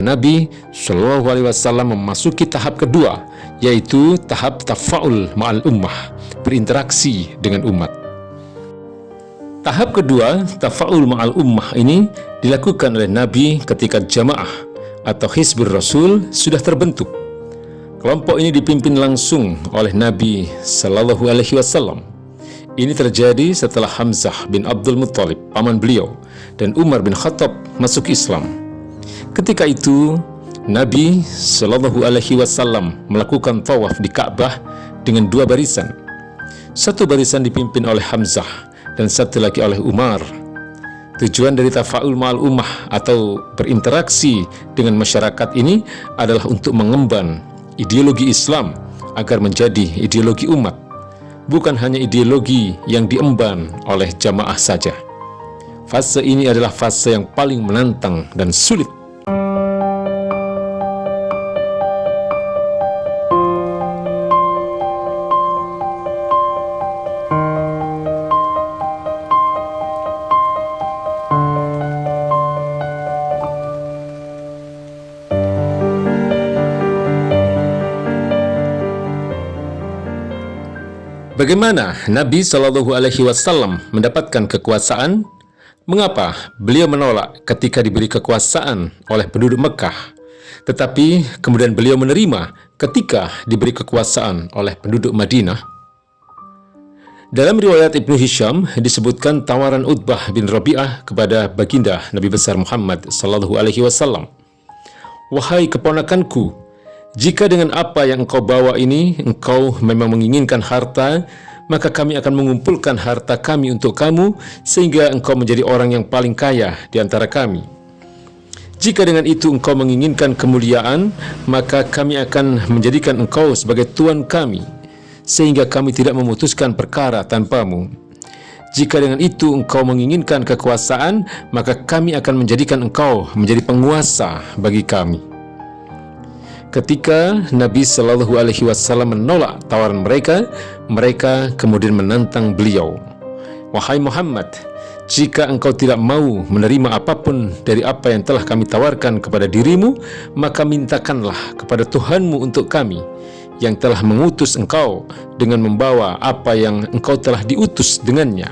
Nabi Shallallahu Alaihi Wasallam memasuki tahap kedua, yaitu tahap tafa'ul ma'al ummah, berinteraksi dengan umat. Tahap kedua, tafa'ul ma'al ummah ini dilakukan oleh Nabi ketika jamaah atau Hizbur Rasul sudah terbentuk. Kelompok ini dipimpin langsung oleh Nabi Shallallahu Alaihi Wasallam. Ini terjadi setelah Hamzah bin Abdul Muttalib, paman beliau, dan Umar bin Khattab masuk Islam. Ketika itu, Nabi Shallallahu Alaihi Wasallam melakukan tawaf di Ka'bah dengan dua barisan. Satu barisan dipimpin oleh Hamzah dan satu lagi oleh Umar. Tujuan dari tafa'ul ma'al ummah atau berinteraksi dengan masyarakat ini adalah untuk mengemban ideologi Islam agar menjadi ideologi umat, bukan hanya ideologi yang diemban oleh jamaah saja. Fase ini adalah fase yang paling menantang dan sulit. Bagaimana Nabi Shallallahu Alaihi Wasallam mendapatkan kekuasaan? Mengapa beliau menolak ketika diberi kekuasaan oleh penduduk Mekah, tetapi kemudian beliau menerima ketika diberi kekuasaan oleh penduduk Madinah? Dalam riwayat Ibnu Hisham disebutkan tawaran Utbah bin Rabi'ah kepada baginda Nabi besar Muhammad Shallallahu Alaihi Wasallam. Wahai keponakanku, jika dengan apa yang engkau bawa ini, engkau memang menginginkan harta, maka kami akan mengumpulkan harta kami untuk kamu, sehingga engkau menjadi orang yang paling kaya di antara kami. Jika dengan itu engkau menginginkan kemuliaan, maka kami akan menjadikan engkau sebagai tuan kami, sehingga kami tidak memutuskan perkara tanpamu. Jika dengan itu engkau menginginkan kekuasaan, maka kami akan menjadikan engkau menjadi penguasa bagi kami. Ketika Nabi Shallallahu Alaihi Wasallam menolak tawaran mereka, mereka kemudian menantang beliau. Wahai Muhammad, jika engkau tidak mau menerima apapun dari apa yang telah kami tawarkan kepada dirimu, maka mintakanlah kepada Tuhanmu untuk kami, yang telah mengutus engkau dengan membawa apa yang engkau telah diutus dengannya.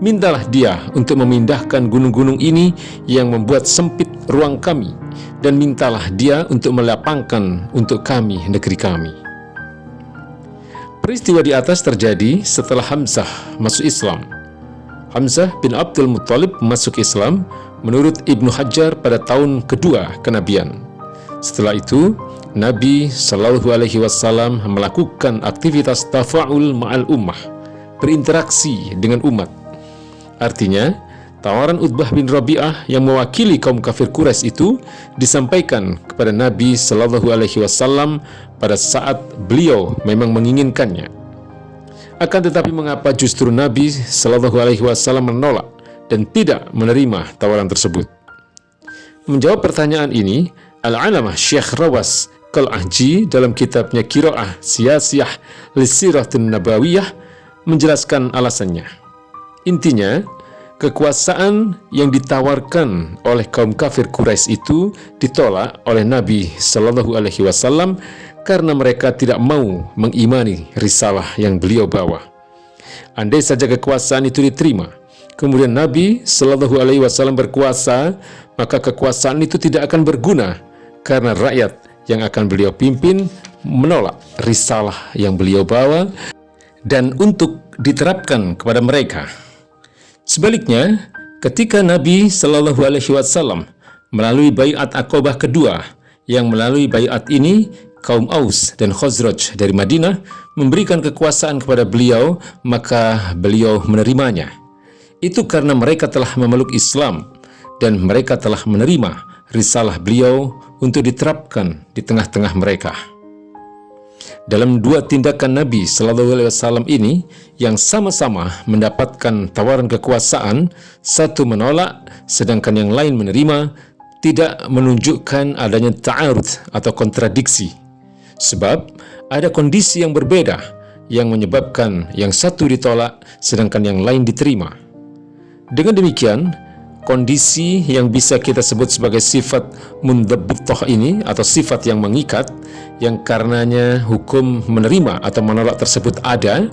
Mintalah dia untuk memindahkan gunung-gunung ini yang membuat sempit ruang kami, dan mintalah dia untuk melapangkan untuk kami negeri kami. Peristiwa di atas terjadi setelah Hamzah masuk Islam. Hamzah bin Abdul Muttalib masuk Islam menurut Ibnu Hajar pada tahun kedua kenabian. Setelah itu, Nabi Shallallahu Alaihi Wasallam melakukan aktivitas tafa'ul ma'al ummah, berinteraksi dengan umat. Artinya, tawaran Utbah bin Rabi'ah yang mewakili kaum kafir Quraisy itu disampaikan kepada Nabi Shallallahu Alaihi Wasallam pada saat beliau memang menginginkannya. Akan tetapi mengapa justru Nabi Shallallahu Alaihi Wasallam menolak dan tidak menerima tawaran tersebut? Menjawab pertanyaan ini, Al-Alamah Syekh Rawas Qal'aji dalam kitabnya Qira'ah Siyasiyah Lisiratin Nabawiyah menjelaskan alasannya. Intinya, kekuasaan yang ditawarkan oleh kaum kafir Quraisy itu ditolak oleh Nabi Shallallahu Alaihi Wasallam karena mereka tidak mau mengimani risalah yang beliau bawa. Andai saja kekuasaan itu diterima, kemudian Nabi Shallallahu Alaihi Wasallam berkuasa, maka kekuasaan itu tidak akan berguna karena rakyat yang akan beliau pimpin menolak risalah yang beliau bawa dan untuk diterapkan kepada mereka. Sebaliknya, ketika Nabi Shallallahu Alaihi Wasallam melalui baiat Aqabah kedua, yang melalui baiat ini kaum Aus dan Khazraj dari Madinah memberikan kekuasaan kepada beliau, maka beliau menerimanya. Itu karena mereka telah memeluk Islam dan mereka telah menerima risalah beliau untuk diterapkan di tengah-tengah mereka. Dalam dua tindakan Nabi Shallallahu Alaihi Wasallam ini yang sama-sama mendapatkan tawaran kekuasaan, satu menolak sedangkan yang lain menerima, tidak menunjukkan adanya ta'arud atau kontradiksi. Sebab ada kondisi yang berbeda yang menyebabkan yang satu ditolak sedangkan yang lain diterima. Dengan demikian, kondisi yang bisa kita sebut sebagai sifat mundhabbithah ini, atau sifat yang mengikat, yang karenanya hukum menerima atau menolak tersebut ada,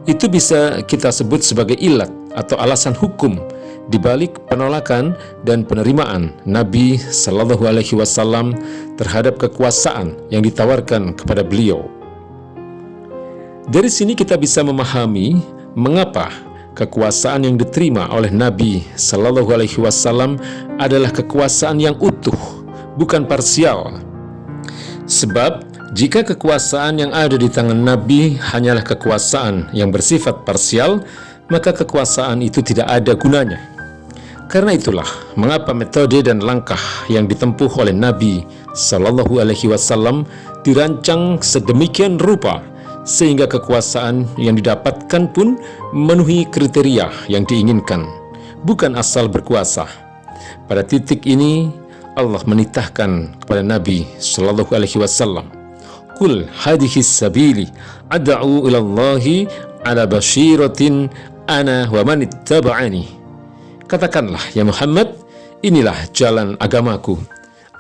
itu bisa kita sebut sebagai ilat atau alasan hukum di balik penolakan dan penerimaan Nabi Shallallahu Alaihi Wasallam terhadap kekuasaan yang ditawarkan kepada beliau. Dari sini kita bisa memahami mengapa kekuasaan yang diterima oleh Nabi Shallallahu Alaihi Wasallam adalah kekuasaan yang utuh, bukan parsial. Sebab jika kekuasaan yang ada di tangan Nabi hanyalah kekuasaan yang bersifat parsial, maka kekuasaan itu tidak ada gunanya. Karena itulah mengapa metode dan langkah yang ditempuh oleh Nabi Shallallahu Alaihi Wasallam dirancang sedemikian rupa sehingga kekuasaan yang didapatkan pun memenuhi kriteria yang diinginkan, bukan asal berkuasa. Pada titik ini Allah menitahkan kepada Nabi Shallallahu Alaihi Wasallam, "Qul hadhihi sabili ad'u ila Allahi ala basyiratin ana wa man ittaba'ani." Katakanlah, ya Muhammad, inilah jalan agamaku.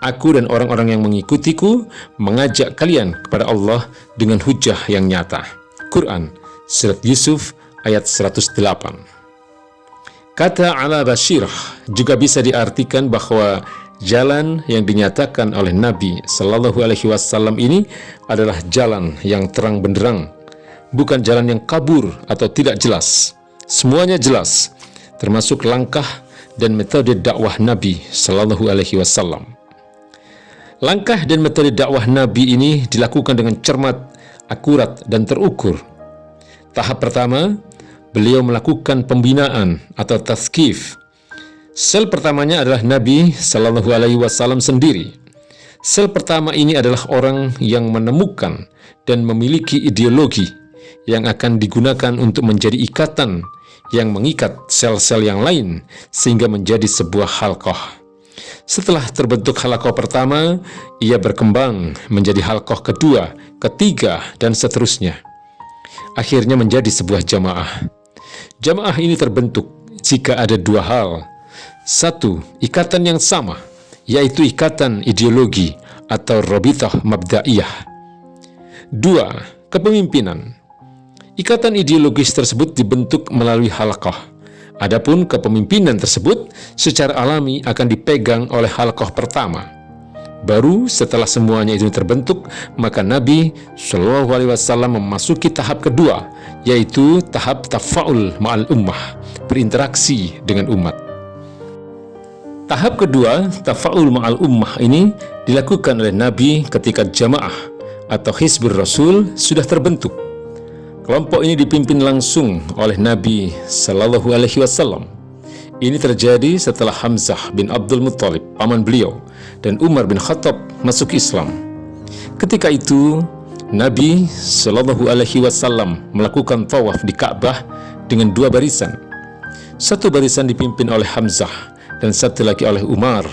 Aku dan orang-orang yang mengikutiku mengajak kalian kepada Allah dengan hujah yang nyata. Quran, Surat Yusuf, ayat 108. Kata ala basyirah juga bisa diartikan bahwa jalan yang dinyatakan oleh Nabi Shallallahu Alaihi Wasallam ini adalah jalan yang terang benderang, bukan jalan yang kabur atau tidak jelas. Semuanya jelas, termasuk langkah dan metode dakwah Nabi Shallallahu Alaihi Wasallam. Langkah dan metode dakwah Nabi ini dilakukan dengan cermat, akurat, dan terukur. Tahap pertama, beliau melakukan pembinaan atau tazkif. Sel pertamanya adalah Nabi Shallallahu Alaihi Wasallam sendiri. Sel pertama ini adalah orang yang menemukan dan memiliki ideologi yang akan digunakan untuk menjadi ikatan yang mengikat sel-sel yang lain sehingga menjadi sebuah halqah. Setelah terbentuk halqah pertama, ia berkembang menjadi halqah kedua, ketiga, dan seterusnya. Akhirnya menjadi sebuah jamaah. Jamaah ini terbentuk jika ada dua hal. Satu, ikatan yang sama, yaitu ikatan ideologi atau rabithah mabda'iyah. Dua, kepemimpinan. Ikatan ideologis tersebut dibentuk melalui halqah. Adapun kepemimpinan tersebut secara alami akan dipegang oleh halqah pertama. Baru setelah semuanya itu terbentuk, maka Nabi Shallallahu Alaihi Wasallam memasuki tahap kedua, yaitu tahap tafa'ul ma'al ummah, berinteraksi dengan umat. Tahap kedua, tafa'ul ma'al ummah ini dilakukan oleh Nabi ketika jamaah atau Hizbur Rasul sudah terbentuk. Kelompok ini dipimpin langsung oleh Nabi Shallallahu Alaihi Wasallam. Ini terjadi setelah Hamzah bin Abdul Muttalib, paman beliau, dan Umar bin Khattab masuk Islam. Ketika itu, Nabi Shallallahu Alaihi Wasallam melakukan tawaf di Ka'bah dengan dua barisan. Satu barisan dipimpin oleh Hamzah dan satu lagi oleh Umar.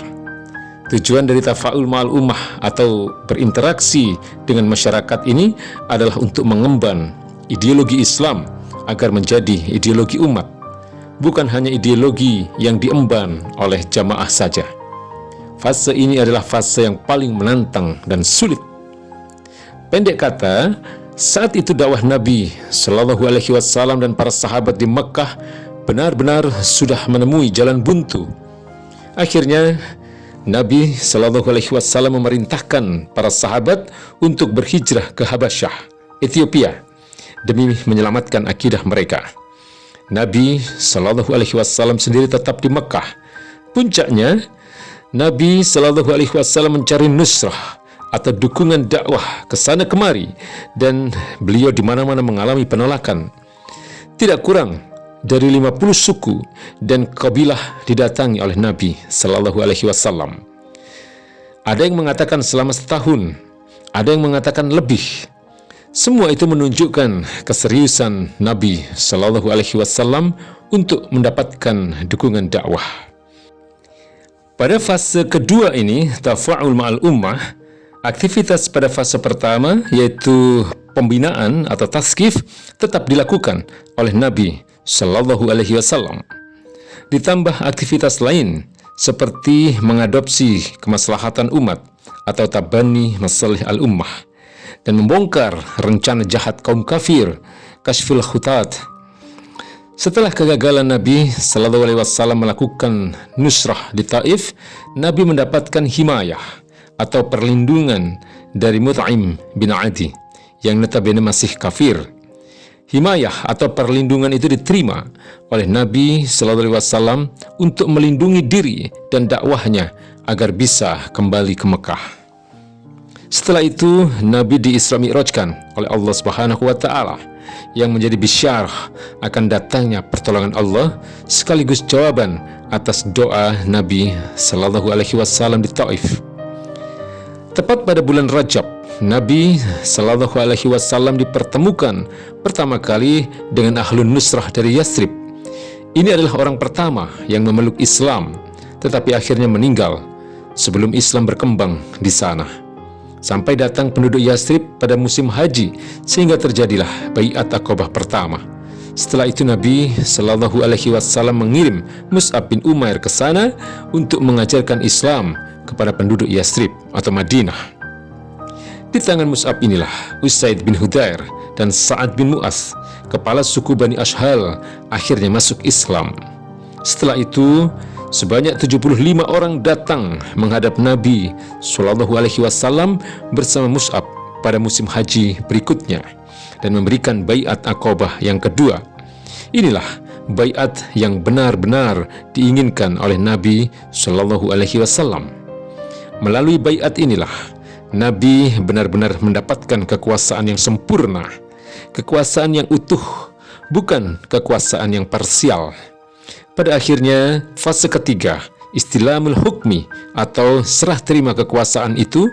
Tujuan dari tafa'ul ma'al ummah atau berinteraksi dengan masyarakat ini adalah untuk mengemban ideologi Islam agar menjadi ideologi umat, bukan hanya ideologi yang diemban oleh jamaah saja. Fase ini adalah fase yang paling menantang dan sulit. Pendek kata, saat itu dakwah Nabi Shallallahu Alaihi Wasallam dan para sahabat di Mekkah benar-benar sudah menemui jalan buntu. Akhirnya Nabi Shallallahu Alaihi Wasallam memerintahkan para sahabat untuk berhijrah ke Habasyah, Ethiopia, demi menyelamatkan akidah mereka. Nabi Shallallahu Alaihi Wasallam sendiri tetap di Mekkah. Puncaknya, Nabi Shallallahu Alaihi Wasallam mencari nusrah atau dukungan dakwah ke sana kemari, dan beliau di mana-mana mengalami penolakan. Tidak kurang dari 50 suku dan kabilah didatangi oleh Nabi Shallallahu Alaihi Wasallam. Ada yang mengatakan selama setahun, ada yang mengatakan lebih. Semua itu menunjukkan keseriusan Nabi Shallallahu Alaihi Wasallam untuk mendapatkan dukungan dakwah. Pada fase kedua ini, tafa'ul ma'al ummah, aktivitas pada fase pertama yaitu pembinaan atau tazkif tetap dilakukan oleh Nabi Shallallahu Alaihi Wasallam. Ditambah aktivitas lain seperti mengadopsi kemaslahatan umat atau tabani masalih al-ummah dan membongkar rencana jahat kaum kafir, kashful khutat. Setelah kegagalan Nabi Sallallahu Alaihi Wasallam melakukan nusrah di Taif, Nabi mendapatkan himayah atau perlindungan dari Mut'im bin Adi yang notabene masih kafir. Himayah atau perlindungan itu diterima oleh Nabi Sallallahu Alaihi Wasallam untuk melindungi diri dan dakwahnya agar bisa kembali ke Mekah. Setelah itu Nabi di-Isra Mi'rajkan oleh Allah Subhanahu wa taala yang menjadi bisyarah akan datangnya pertolongan Allah sekaligus jawaban atas doa Nabi Sallallahu Alaihi Wasallam di Taif. Tepat pada bulan Rajab, Nabi Sallallahu Alaihi Wasallam dipertemukan pertama kali dengan Ahlun Nusrah dari Yathrib. Ini adalah orang pertama yang memeluk Islam, tetapi akhirnya meninggal sebelum Islam berkembang di sana. Sampai datang penduduk Yathrib pada musim haji, sehingga terjadilah Bai'at Aqabah pertama. Setelah itu Nabi Sallallahu Alaihi Wasallam mengirim Mus'ab bin Umair ke sana untuk mengajarkan Islam kepada penduduk Yathrib atau Madinah. Di tangan Mus'ab inilah Usaid bin Hudair dan Sa'ad bin Mu'az, kepala suku Bani Ashhal, akhirnya masuk Islam. Setelah itu sebanyak 75 orang datang menghadap Nabi Sallallahu Alaihi Wasallam bersama Mus'ab pada musim haji berikutnya dan memberikan Bai'at Aqabah yang kedua. Inilah bai'at yang benar-benar diinginkan oleh Nabi Sallallahu Alaihi Wasallam. Melalui bai'at inilah Nabi benar-benar mendapatkan kekuasaan yang sempurna, kekuasaan yang utuh, bukan kekuasaan yang parsial. Pada akhirnya, fase ketiga, istilamul hukmi atau serah terima kekuasaan itu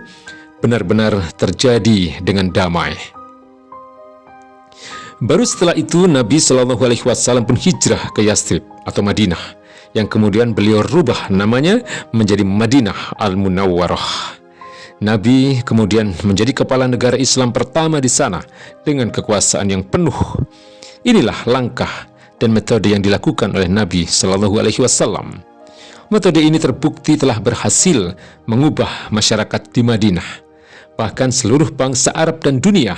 benar-benar terjadi dengan damai. Baru setelah itu Nabi Shallallahu Alaihi Wasallam pun hijrah ke Yathrib atau Madinah, yang kemudian beliau rubah namanya menjadi Madinah Al-Munawwarah. Nabi kemudian menjadi kepala negara Islam pertama di sana dengan kekuasaan yang penuh. Inilah langkah dan metode yang dilakukan oleh Nabi Shallallahu Alaihi Wasallam. Metode ini terbukti telah berhasil mengubah masyarakat di Madinah, bahkan seluruh bangsa Arab dan dunia.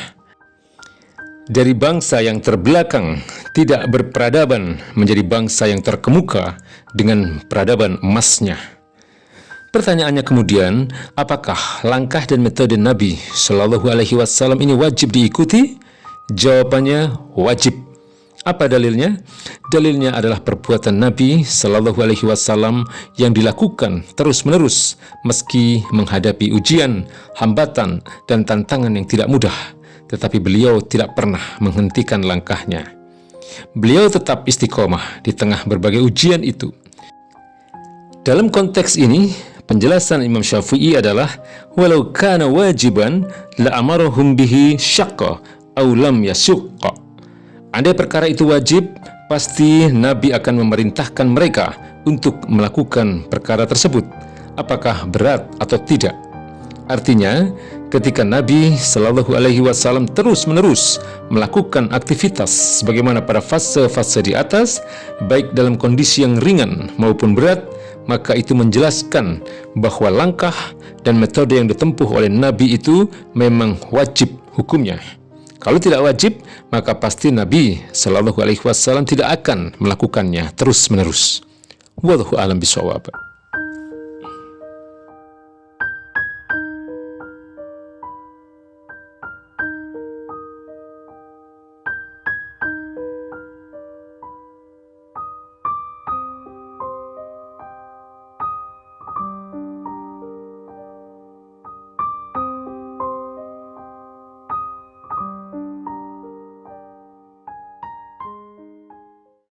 Dari bangsa yang terbelakang, tidak berperadaban, menjadi bangsa yang terkemuka dengan peradaban emasnya. Pertanyaannya kemudian, apakah langkah dan metode Nabi Shallallahu Alaihi Wasallam ini wajib diikuti? Jawabannya wajib. Apa dalilnya? Dalilnya adalah perbuatan Nabi Shallallahu Alaihi Wasallam yang dilakukan terus-menerus meski menghadapi ujian, hambatan, dan tantangan yang tidak mudah. Tetapi beliau tidak pernah menghentikan langkahnya. Beliau tetap istiqomah di tengah berbagai ujian itu. Dalam konteks ini, penjelasan Imam Syafi'i adalah walau kana wajiban la amarahum bihi syaqqa aw lam yasuqqa. Andai perkara itu wajib, pasti Nabi akan memerintahkan mereka untuk melakukan perkara tersebut, apakah berat atau tidak. Artinya, ketika Nabi Shallallahu Alaihi Wasallam terus-menerus melakukan aktivitas sebagaimana pada fase-fase di atas, baik dalam kondisi yang ringan maupun berat, maka itu menjelaskan bahwa langkah dan metode yang ditempuh oleh Nabi itu memang wajib hukumnya. Kalau tidak wajib, maka pasti Nabi Shallallahu Alaihi Wasallam tidak akan melakukannya terus-menerus. Wallahu a'lam bishawab.